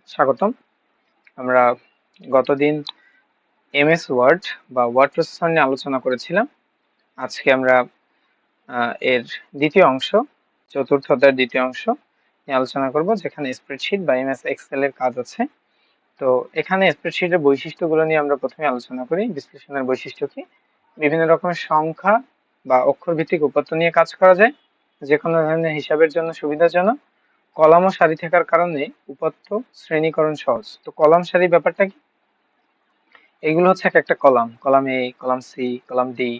স্বাগতম। আমরা গতদিন এমএস ওয়ার্ড বা ওয়ার্ড প্রসেসর নিয়ে আলোচনা করেছিলাম। আজকে আমরা এর দ্বিতীয় অংশ, চতুর্থ অধ্যায়ের দ্বিতীয় অংশ নিয়ে আলোচনা করব, যেখানে স্প্রেডশিট বা এমএস এক্সেল এর কাজ আছে। তো এখানে স্প্রেডশিটের বৈশিষ্ট্যগুলো নিয়ে আমরা প্রথমে আলোচনা করি। বিশ্লেষণের বৈশিষ্ট্য কি? বিভিন্ন রকমের সংখ্যা বা অক্ষর ভিত্তিক উপাত্ত নিয়ে কাজ করা যায়, যে কোনো ধরনের হিসাবের জন্য সুবিধাজনক। কলাম ও সারি থাকার কারণে উপাত্ত শ্রেণীকরণ সহজ। তো কলাম সারি ব্যাপারটা কি? এগুলো হচ্ছে এক একটা column, column A, column C, column D,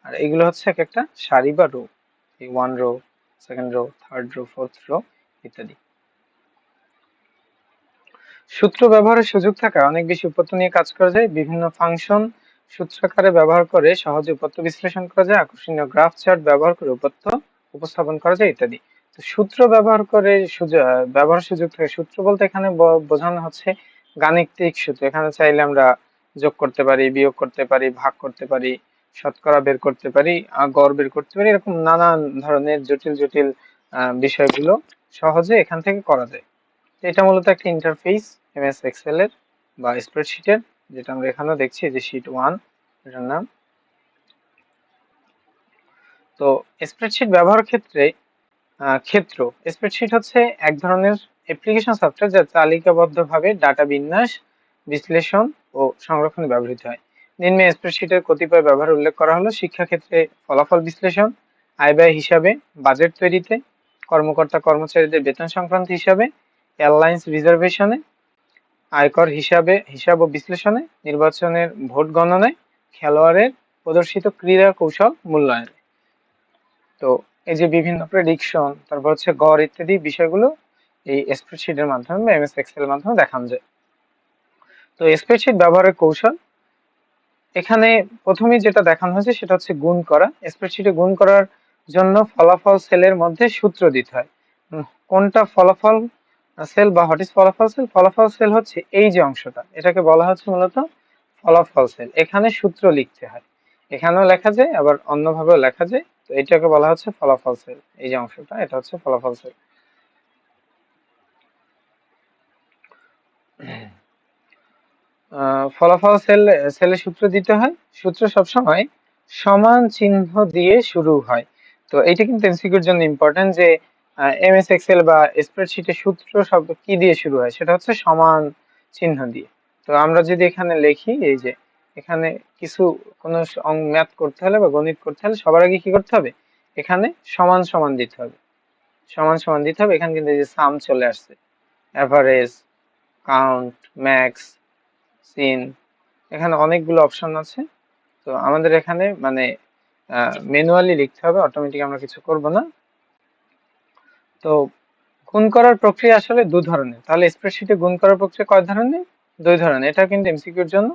আর এগুলো হচ্ছে এক একটা সারি বা রো। এই 1 row, second row, third row, fourth row ইত্যাদি। সূত্র ব্যবহারের সুযোগ থাকায় অনেক বেশি উপাত্ত নিয়ে কাজ করা যায়। বিভিন্ন ফাংশন সূত্রাকারে ব্যবহার করে সহজে উপাত্ত বিশ্লেষণ করা যায়। আকর্ষণীয় গ্রাফ চার্ট ব্যবহার করে উপাত্ত উপস্থাপন করা যায় ইত্যাদি। তো সূত্র ব্যবহার করে ব্যবহার সুযোগ থাকে। সূত্র বলতে এখানে বোঝানো হচ্ছে গাণিতিক সূত্র। এখানে চাইলে আমরা যোগ করতে পারি, বিয়োগ করতে পারি, ভাগ করতে পারি, শতকরা বের করতে পারি, গড় বের করতে পারি, এরকম নানান ধরনের জটিল জটিল বিষয়গুলো সহজে এখান থেকে করা যায়। এটা মূলত একটা ইন্টারফেস এমএস এক্সেল এর বা স্প্রেডশিটের, যেটা আমরা এখানে দেখছি যে শীট 1 এটার নাম। তো স্প্রেডশিট ব্যবহার ক্ষেত্রে ক্ষেত্র স্প্রেডশিট হচ্ছে এক ধরনের অ্যাপ্লিকেশন সফটওয়্যার যা তালিকাবদ্ধভাবে ডাটা বিন্যাস, বিশ্লেষণ ও সংরক্ষণে ব্যবহৃত হয়। নিম্নে স্প্রেডশিটের কতিপয় ব্যবহার উল্লেখ করা হলো: শিক্ষাক্ষেত্রে ফলাফল বিশ্লেষণ, আয় ব্যয় হিসাবে, বাজেট তৈরিতে, কর্মকর্তা কর্মচারীদের বেতন সংক্রান্ত হিসাবে, এয়ারলাইন্স রিজার্ভেশনে, আয়কর হিসাব ও বিশ্লেষণে, নির্বাচনের ভোট গণনায়, খেলোয়াড়ের প্রদর্শিত ক্রীড়া কৌশল মূল্যায়নে। তো এই যে বিভিন্ন প্রেডিকশন, তারপর হচ্ছে গড় ইত্যাদি বিষয়গুলো এই স্প্রেডশিটের মাধ্যমে বা এমএস এক্সেল এর মাধ্যমে দেখানো যায়। তো স্প্রেডশিট ব্যবহারের কৌশল, এখানে প্রথমেই যেটা দেখানো হয়েছে সেটা হচ্ছে গুণ করা। স্প্রেডশিটে গুণ করার জন্য ফলাফল সেলের মধ্যে সূত্র দিতে হয়। কোনটা ফলাফল সেল বা হোয়াট ইজ ফলাফল সেল? ফলাফল সেল হচ্ছে এই যে অংশটা, এটাকে বলা হচ্ছে মূলত ফলাফল সেল। এখানে সূত্র লিখতে হয়, এখানেও লেখা যায় আবার অন্যভাবেও লেখা যায়। তো এটাকে বলা হচ্ছে ফলাফল সেল। এই যে অংশটা, এটা হচ্ছে ফলাফল সেল। ফলাফল সেলে সূত্র দিতে হয়। সূত্র সবসময় সমান চিহ্ন দিয়ে শুরু হয়। তো এটা কিন্তু এমসিকিউর জন্য ইম্পর্টেন্ট, যে এমএস এক্সেল বা স্প্রেডশিটে সূত্র সব কি দিয়ে শুরু হয়? সেটা হচ্ছে সমান চিহ্ন দিয়ে। তো আমরা যদি এখানে লিখি, এই যে এখানে কিছু কোনো ম্যাথ করতে হলে বা গণিত করতে হলে সবার আগে কি করতে হবে? এখানে সমান সমান দিতে হবে, সমান সমান দিতে হবে। এখানে কিন্তু এই যে সাম চলে আসছে, অ্যাভারেজ, কাউন্ট, ম্যাক্স, সিন, এখানে অনেকগুলো অপশন আছে। তো আমাদের এখানে মানে ম্যানুয়ালি লিখতে হবে, অটোমেটিক আমরা কিছু করব না। তো গুণ করার প্রক্রিয়া আসলে দু ধরনের। তাহলে স্প্রেডশিটে গুণ করার প্রক্রিয়া কয় ধরনের? দুই ধরনের। এটা কিন্তু এমসিকিউর জন্য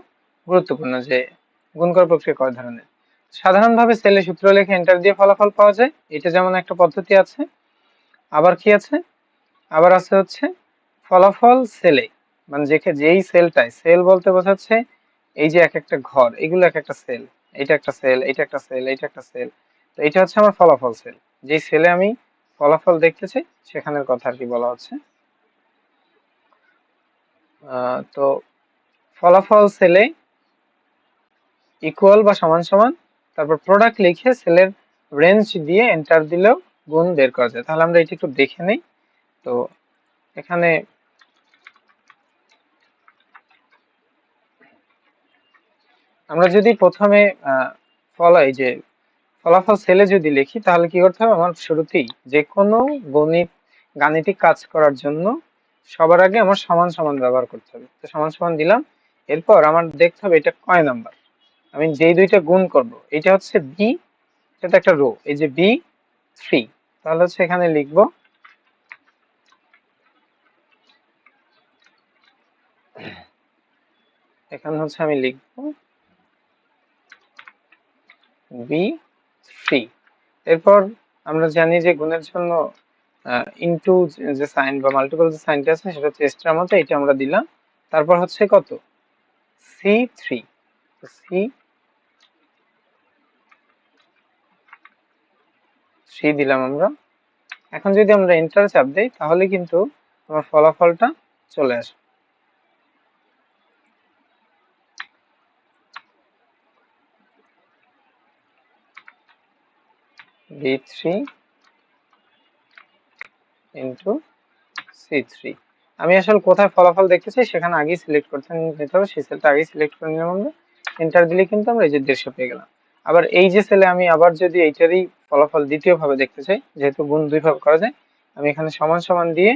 গুরুত্বপূর্ণ, যে গুণ করার প্রক্রিয়া কয় ধরনের। সাধারণভাবে সেলে সূত্র লিখে এন্টার দিয়ে ফলাফল পাওয়া যায়, এটা যেমন একটা পদ্ধতি আছে। আবার কি আছে? আবার আছে হচ্ছে ফলাফল সেলে, মানে যেই সেলটায়, সেল বলতে বোঝাচ্ছে এই যে এক একটা ঘর, এগুলো এক একটা সেল, এটা একটা সেল, এটা একটা সেল, এটা একটা সেল। তো এটা হচ্ছে আমার ফলাফল সেল, যে সেলে আমি ফলাফল দেখতে চাই সেখানের কথা আর কি বলা হচ্ছে। তো ফলাফল সেলে ইকুয়াল বা সমান সমান, তারপর প্রোডাক্ট লিখে সেলের রেঞ্জ দিয়ে এন্টার দিলেও গুণ বের করা যায়। তাহলে আমরা এটা একটু দেখে নেই। তো এখানে আমরা যদি প্রথমে এই যে ফলাফল সেলে যদি লিখি, তাহলে কি করতে হবে? আমার শুরুতেই যে কোনো গাণিতিক কাজ করার জন্য সবার আগে আমার সমান সমান ব্যবহার করতে হবে। তো সমান সমান দিলাম, এরপর আমার দেখতে হবে এটা কয় নাম্বার। আমি যেই দুইটা গুণ করব, এটা হচ্ছে বি, এটা একটা রো, এই যে B3, তাহলে হচ্ছে এখানে লিখবো এখানে হচ্ছে আমি লিখবো B3। এরপর আমরা জানি যে গুণের জন্য ইনটু যে সাইন বা মাল্টিপল যে সাইনটা আছে সেটা হচ্ছে এক্সট্রা মতো, এটা আমরা দিলাম। তারপর হচ্ছে কত? C3। তো C3 দিলাম আমরা। এখন যদি আমরা এন্টার চাপ দেই, তাহলে কিন্তু আমার ফলাফলটা চলে আসে। B3 into C3। আমি আসলে কোথায় ফলাফল দেখতে চাই সেখানে আগেই সিলেক্ট করতে নিতে হবে, সেই সেলটা আগেই সিলেক্ট করে নিলাম আমরা, এন্টার দিলে কিন্তু আমরা এই যে 150 পেয়ে গেলাম। আবার এই যে সেলে আমি আবার যদি এইটারই ফলাফল দ্বিতীয় ভাবে দেখতে চাই, যেহেতু গুণ দুই ভাবে করা যায়, আমি এখানে সমান সমান দিয়ে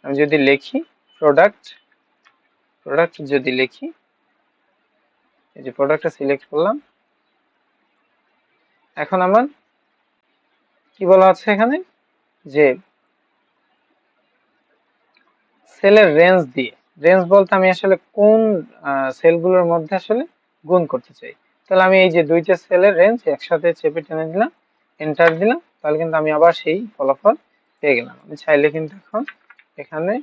আমি যদি লিখি প্রোডাক্ট যদি লিখি, এই যে প্রোডাক্টটা সিলেক্ট করলাম, এখন আমার কি বলা আছে এখানে যে সেলের রেঞ্জ দিয়ে, রেঞ্জ বলতে আমি আসলে কোন সেলগুলোর মধ্যে আসলে গুণ করতে চাই। তাহলে আমি এই যে দুইটা সেলের রেঞ্জ একসাথে চেপে টেনে দিলাম, এন্টার দিলাম, তাহলে কিন্তু আমি আবার সেই ফলাফল পেয়ে গেলাম। আমি চাইলে কিন্তু এখন এখানে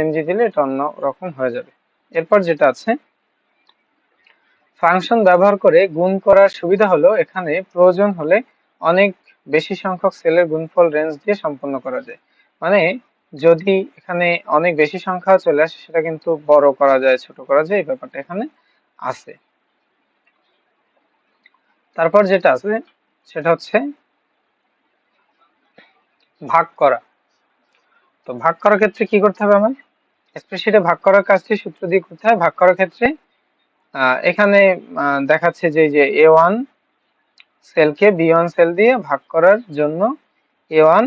এমজি দিলে এটা অন্য রকম হয়ে যাবে। এরপর যেটা আছে, ফাংশন ব্যবহার করে গুণ করার সুবিধা হলো এখানে প্রয়োজন হলে অনেক বেশি সংখ্যক সেলের গুণফল রেঞ্জ দিয়ে সম্পন্ন করা যায়। মানে যদি এখানে অনেক বেশি সংখ্যা চলে আসে সেটা কিন্তু বড় করা যায়, ছোট করা যায়, এই ব্যাপারটা এখানে আছে। তারপর যেটা আছে সেটা হচ্ছে ভাগ করা। তো ভাগ করার ক্ষেত্রে কি করতে হবে, আমার স্প্রেডশিটে ভাগ করার কাজটি সূত্র দিয়ে করতে হয়। ভাগ করার ক্ষেত্রে এখানে দেখাচ্ছে যে A1 সেলকে B1 সেল দিয়ে ভাগ করার জন্য A1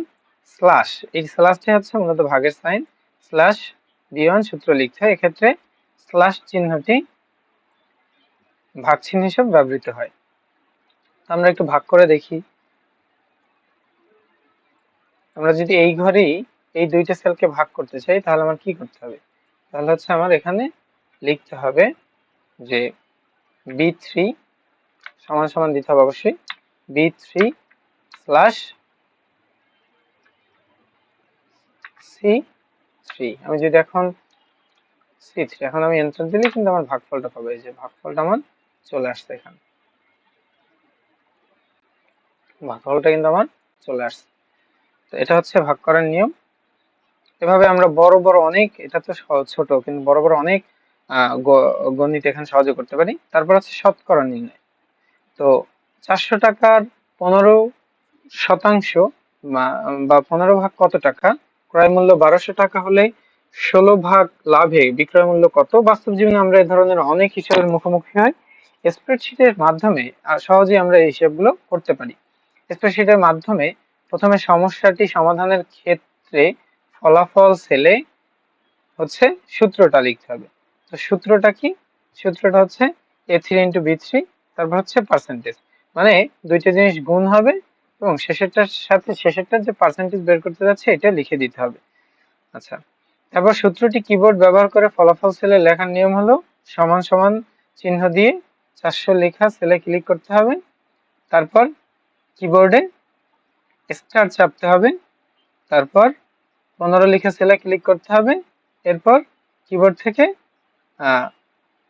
স্ল্যাশ, এই স্ল্যাশটি হচ্ছে মূলত ভাগের সাইন, স্ল্যাশ B1 সূত্র লিখতে হয়। এক্ষেত্রে স্ল্যাশ চিহ্নটি ভাগ চিহ্ন হিসেবে ব্যবহৃত হয়। আমরা একটু ভাগ করে দেখি। আমরা যদি এই ঘরেই এই দুইটা সেলকে ভাগ করতে চাই তাহলে আমার কি করতে হবে, তাহলে হচ্ছে আমার এখানে লিখতে হবে যে B3 সমান সমান দিতে হবে অবশ্যই B3 স্ল্যাশ C3। আমি যদি এখন C3 এখন আমি এন্টার দিলে কিন্তু আমার ভাগফলটা পাবো, এই যে ভাগফলটা আমার চলে আসছে, এখানে ভাগফলটা কিন্তু আমার চলে আসছে। তো এটা হচ্ছে ভাগ করার নিয়ম। এভাবে আমরা বড় বড় অনেক, এটা তো ছোট, কিন্তু বড় বড় অনেক গণিত এখানে সহজে করতে পারি। তারপর হচ্ছে শতকরা নির্ণয়। তো 400 টাকার 15% বা 15 ভাগ কত টাকা, ক্রয় মূল্য 1200 টাকা হলে 16 ভাগ লাভে বিক্রয় মূল্য কত। বাস্তব জীবনে আমরা এই ধরনের অনেক হিসাবের মুখোমুখি হই। স্প্রেডশিটের মাধ্যমে সহজেই আমরা এই হিসাবগুলো করতে পারি। স্প্রেডশিটের মাধ্যমে প্রথমে সমস্যাটি সমাধানের ক্ষেত্রে ফলাফল সেলে হচ্ছে সূত্রটা লিখতে হবে। তো সূত্রটা কি, সূত্রটা হচ্ছে A3 ইন্টু B3, তারপর হচ্ছে পার্সেন্টেজ, মানে দুইটা জিনিস গুণ হবে এবং শেষেরটার সাথে শেষেরটার যে পার্সেন্টেজ বের করতে যাচ্ছে এটা লিখে দিতে হবে। আচ্ছা, তারপর সূত্রটি কিবোর্ড ব্যবহার করে ফলাফল সেলে লেখার নিয়ম হলো সমান সমান চিহ্ন দিয়ে 400 লেখা সেলে ক্লিক করতে হবে, তারপর কিবোর্ডে স্টার চাপতে হবে, তারপর 15 লেখা সেলে ক্লিক করতে হবে, এরপর কিবোর্ড থেকে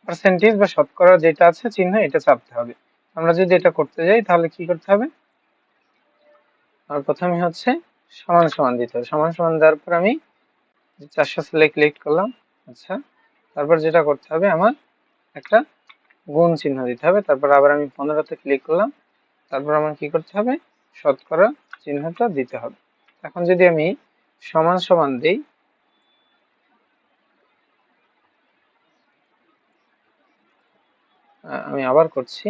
পার্সেন্টেজ বা শতকরা যেটা আছে চিহ্ন এটা চাপতে হবে। আমরা যদি এটা করতে যাই তাহলে কি করতে হবে, আর প্রথমে হচ্ছে সমান সমান দিতে হবে। সমান সমান দেওয়ার পর আমি 400 সেলে ক্লিক করলাম। আচ্ছা, তারপর যেটা করতে হবে আমার একটা গুণ চিহ্ন দিতে হবে, তারপর আবার আমি 15তে ক্লিক করলাম, তারপর আমার কি করতে হবে, শতকরা চিহ্নটা দিতে হবে। এখন যদি আমি সমান সমান দিই, আমি আবার করছি,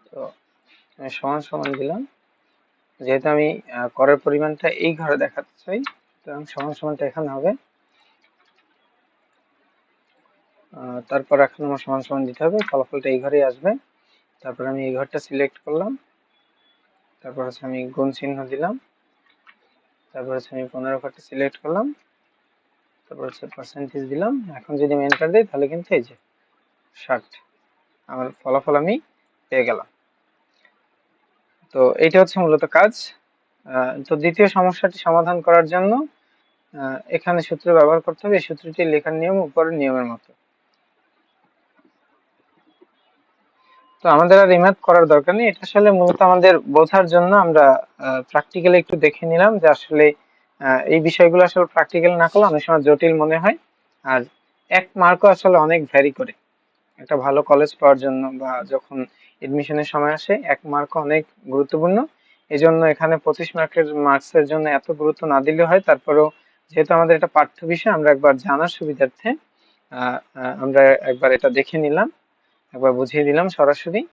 তো আমি সমান সমান দিলাম, যেহেতু আমি করের পরিমাণটা এই ঘরে দেখাতে চাই, তো আমি সমান সমানটা এখানে হবে। তারপর এখন আমার সমান সমান দিতে হবে, ফলাফলটা এই ঘরেই আসবে। তারপর আমি এই ঘরটা সিলেক্ট করলাম, তারপর হচ্ছে আমি গুণ চিহ্ন দিলাম, তারপর হচ্ছে আমি 15 ঘরটা সিলেক্ট করলাম, তারপর হচ্ছে পার্সেন্টেজ দিলাম। এখন যদি আমি এন্টার দিই তাহলে কিন্তু এই যে 60 আমার ফলাফল আমি পেয়ে গেলাম। তো এইটা হচ্ছে মূলত কাজ। তো দ্বিতীয় সমস্যাটি সমাধান করার জন্য এখানে সূত্র ব্যবহার করতে হবে। এই সূত্রটি লেখার নিয়ম উপরের নিয়মের মতো। তো আমাদের আর রিম্যাথ করার দরকার নেই, এটা আসলে মূলত আমাদের বোঝার জন্য আমরা প্র্যাকটিক্যালি একটু দেখে নিলাম যে আসলে এই বিষয়গুলো আসলে প্র্যাকটিক্যাল না করলে অনেক সময় জটিল মনে হয়। আর 1 মার্কও আসলে অনেক ভ্যারি করে একটা ভালো কলেজ পাওয়ার জন্য, বা যখন এডমিশনের সময় আসে 1 মার্ক অনেক গুরুত্বপূর্ণ। এই জন্য এখানে 25 মার্কসের জন্য এত গুরুত্ব না দিলে হয়। তারপরেও যেহেতু আমাদের এটা পাঠ্য বিষয়, আমরা একবার জানার সুবিধার্থে আমরা একবার এটা দেখে নিলাম, একবার বুঝিয়ে দিলাম সরাসরি।